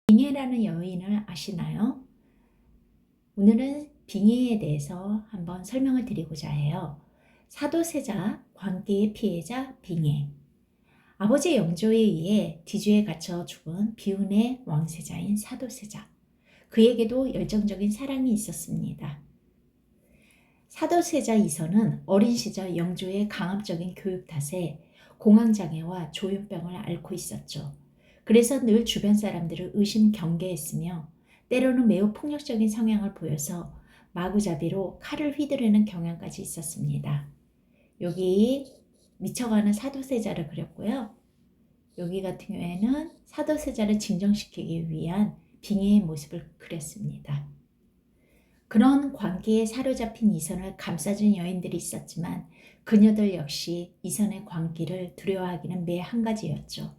빙해라는 여인을 아시나요? 오늘은 빙해에 대해서 한번 설명을 드리고자 해요. 사도세자, 광기의 피해자 빙해. 아버지 영조에 의해 뒤주에 갇혀 죽은 비운의 왕세자인 사도세자. 그에게도 열정적인 사랑이 있었습니다. 사도세자 이선은 어린 시절 영조의 강압적인 교육 탓에 공황장애와 조현병을 앓고 있었죠. 그래서 늘 주변 사람들을 의심경계했으며 때로는 매우 폭력적인 성향을 보여서 마구잡이로 칼을 휘두르는 경향까지 있었습니다. 여기 미쳐가는 사도세자를 그렸고요. 여기 같은 경우에는 사도세자를 진정시키기 위한 빙해의 모습을 그렸습니다. 그런 관계에 사로잡힌 이선을 감싸준 여인들이 있었지만 그녀들 역시 이선의 광기를 두려워하기는 매 한 가지였죠.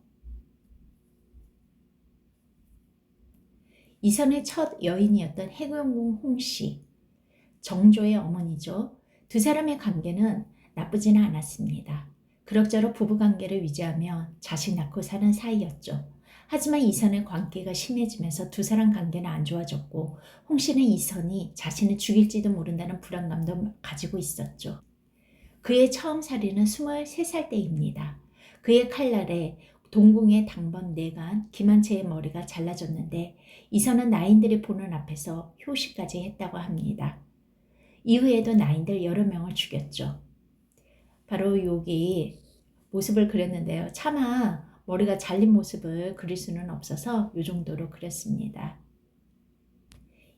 이선의 첫 여인이었던 해경궁 홍씨, 정조의 어머니죠. 두 사람의 관계는 나쁘지는 않았습니다. 그럭저럭 부부관계를 유지하며 자식 낳고 사는 사이였죠. 하지만 이선의 관계가 심해지면서 두 사람 관계는 안 좋아졌고 홍씨는 이선이 자신을 죽일지도 모른다는 불안감도 가지고 있었죠. 그의 처음 살이는 23살 때입니다. 그의 칼날에 동궁의 당번 내간 김한채의 머리가 잘라졌는데 이선은 나인들이 보는 앞에서 효시까지 했다고 합니다. 이후에도 나인들 여러 명을 죽였죠. 바로 여기 모습을 그렸는데요. 차마 머리가 잘린 모습을 그릴 수는 없어서 이 정도로 그렸습니다.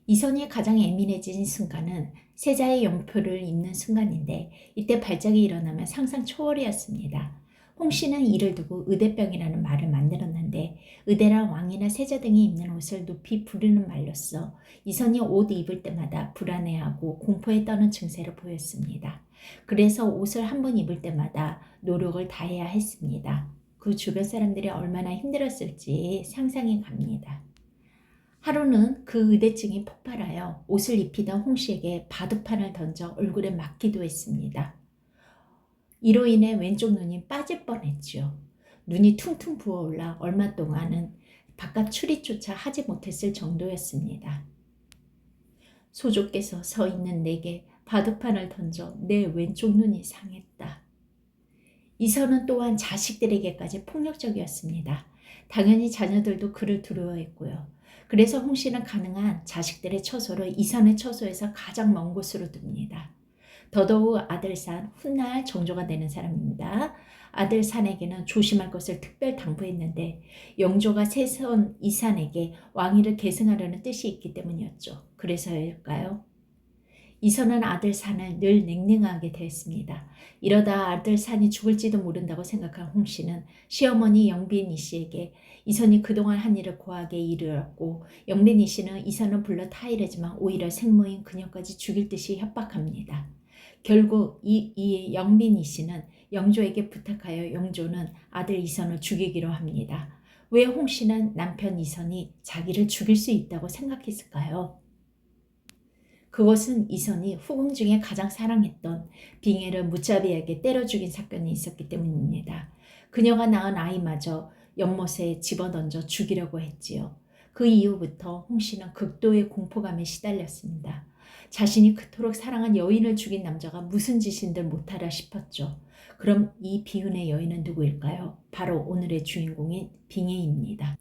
이선이 가장 예민해진 순간은 세자의 영표를 입는 순간인데 이때 발작이 일어나면 상상 초월이었습니다. 홍씨는 이를 두고 의대병이라는 말을 만들었는데 의대란 왕이나 세자 등이 입는 옷을 높이 부르는 말로써 이선이 옷 입을 때마다 불안해하고 공포에 떠는 증세를 보였습니다. 그래서 옷을 한 번 입을 때마다 노력을 다해야 했습니다. 그 주변 사람들이 얼마나 힘들었을지 상상이 갑니다. 하루는 그 의대증이 폭발하여 옷을 입히던 홍씨에게 바둑판을 던져 얼굴에 맞기도 했습니다. 이로 인해 왼쪽 눈이 빠질 뻔했지요. 눈이 퉁퉁 부어올라 얼마 동안은 바깥 출입조차 하지 못했을 정도였습니다. 소조께서 서 있는 내게 바둑판을 던져 내 왼쪽 눈이 상했다. 이선은 또한 자식들에게까지 폭력적이었습니다. 당연히 자녀들도 그를 두려워했고요. 그래서 홍씨는 가능한 자식들의 처소를 이선의 처소에서 가장 먼 곳으로 둡니다. 더더욱 아들 산 훗날 정조가 되는 사람입니다. 아들 산에게는 조심할 것을 특별 당부했는데 영조가 새선 이산에게 왕위를 계승하려는 뜻이 있기 때문이었죠. 그래서일까요? 이선은 아들 산을 늘 냉랭하게 대했습니다. 이러다 아들 산이 죽을지도 모른다고 생각한 홍씨는 시어머니 영빈 이씨에게 이선이 그동안 한 일을 고하게 이르렀고 영빈 이씨는 이선을 불러 타이르지만 오히려 생모인 그녀까지 죽일 듯이 협박합니다. 결국 이 영빈 이씨는 영조에게 부탁하여 영조는 아들 이선을 죽이기로 합니다. 왜 홍씨는 남편 이선이 자기를 죽일 수 있다고 생각했을까요? 그것은 이선이 후궁 중에 가장 사랑했던 빙해를 무자비하게 때려 죽인 사건이 있었기 때문입니다. 그녀가 낳은 아이마저 연못에 집어던져 죽이려고 했지요. 그 이후부터 홍씨는 극도의 공포감에 시달렸습니다. 자신이 그토록 사랑한 여인을 죽인 남자가 무슨 짓인들 못하라 싶었죠. 그럼 이 비운의 여인은 누구일까요? 바로 오늘의 주인공인 빙해입니다.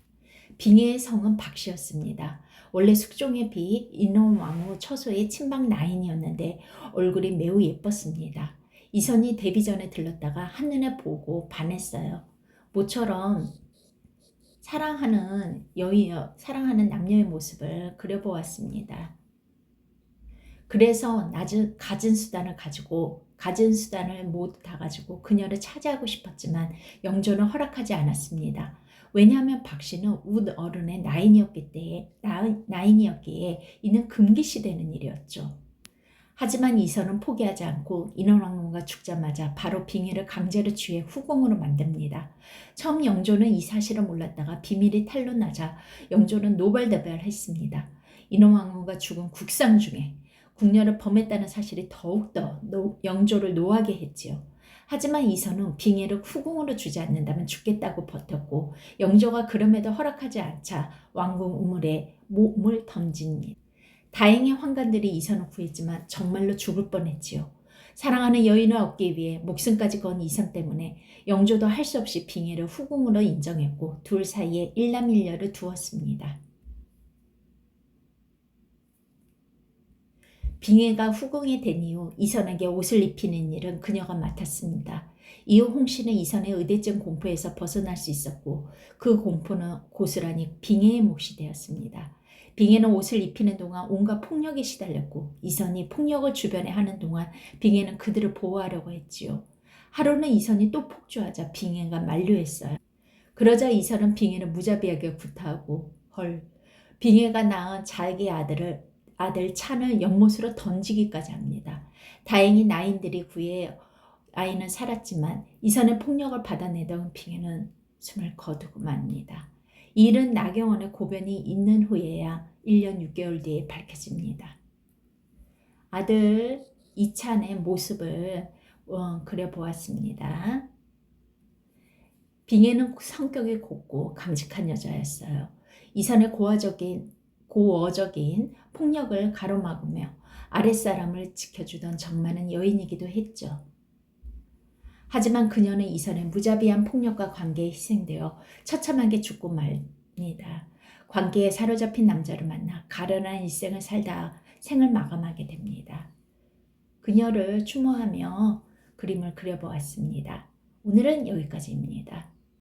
빙해의 성은 박씨였습니다. 원래 숙종의 비 인원왕후 처소의 친박 나인이었는데 얼굴이 매우 예뻤습니다. 이선이 데뷔 전에 들렀다가 한눈에 보고 반했어요. 모처럼 사랑하는 남녀의 모습을 그려보았습니다. 그래서 갖은 수단을 모두 다 가지고 그녀를 차지하고 싶었지만 영조는 허락하지 않았습니다. 왜냐하면 박씨는 웃 어른의 나인이었기에 이는 금기시되는 일이었죠. 하지만 이선은 포기하지 않고 인원왕후가 죽자마자 바로 빙해를 강제로 취해 후궁으로 만듭니다. 처음 영조는 이 사실을 몰랐다가 비밀이 탄로나자 영조는 노발대발했습니다. 인원왕후가 죽은 국상 중에 궁녀를 범했다는 사실이 더욱더 영조를 노하게 했지요. 하지만 이선은 빙의를 후궁으로 주지 않는다면 죽겠다고 버텼고 영조가 그럼에도 허락하지 않자 왕궁 우물에 몸을 던집니다. 다행히 환관들이 이선을 구했지만 정말로 죽을 뻔했지요. 사랑하는 여인을 얻기 위해 목숨까지 건 이선 때문에 영조도 할 수 없이 빙의를 후궁으로 인정했고 둘 사이에 일남일녀를 두었습니다. 빙의가 후궁이 된 이후 이선에게 옷을 입히는 일은 그녀가 맡았습니다. 이후 홍씨는 이선의 의대증 공포에서 벗어날 수 있었고 그 공포는 고스란히 빙의의 몫이 되었습니다. 빙의는 옷을 입히는 동안 온갖 폭력에 시달렸고 이선이 폭력을 주변에 하는 동안 빙의는 그들을 보호하려고 했지요. 하루는 이선이 또 폭주하자 빙의가 만류했어요. 그러자 이선은 빙의를 무자비하게 구타하고 빙의가 낳은 자기 아들 찬을 연못으로 던지기까지 합니다. 다행히 나인들이 구해 아이는 살았지만 이선의 폭력을 받아내던 빙의는 숨을 거두고 맙니다. 이 일은 나경원의 고변이 있는 후에야 1년 6개월 뒤에 밝혀집니다. 아들 이찬의 모습을 그려보았습니다. 빙의는 성격이 곱고 감직한 여자였어요. 이선의 고어적인 폭력을 가로막으며 아랫사람을 지켜주던 정많은 여인이기도 했죠. 하지만 그녀는 이선의 무자비한 폭력과 관계에 희생되어 처참하게 죽고 맙니다. 관계에 사로잡힌 남자를 만나 가련한 일생을 살다 생을 마감하게 됩니다. 그녀를 추모하며 그림을 그려보았습니다. 오늘은 여기까지입니다.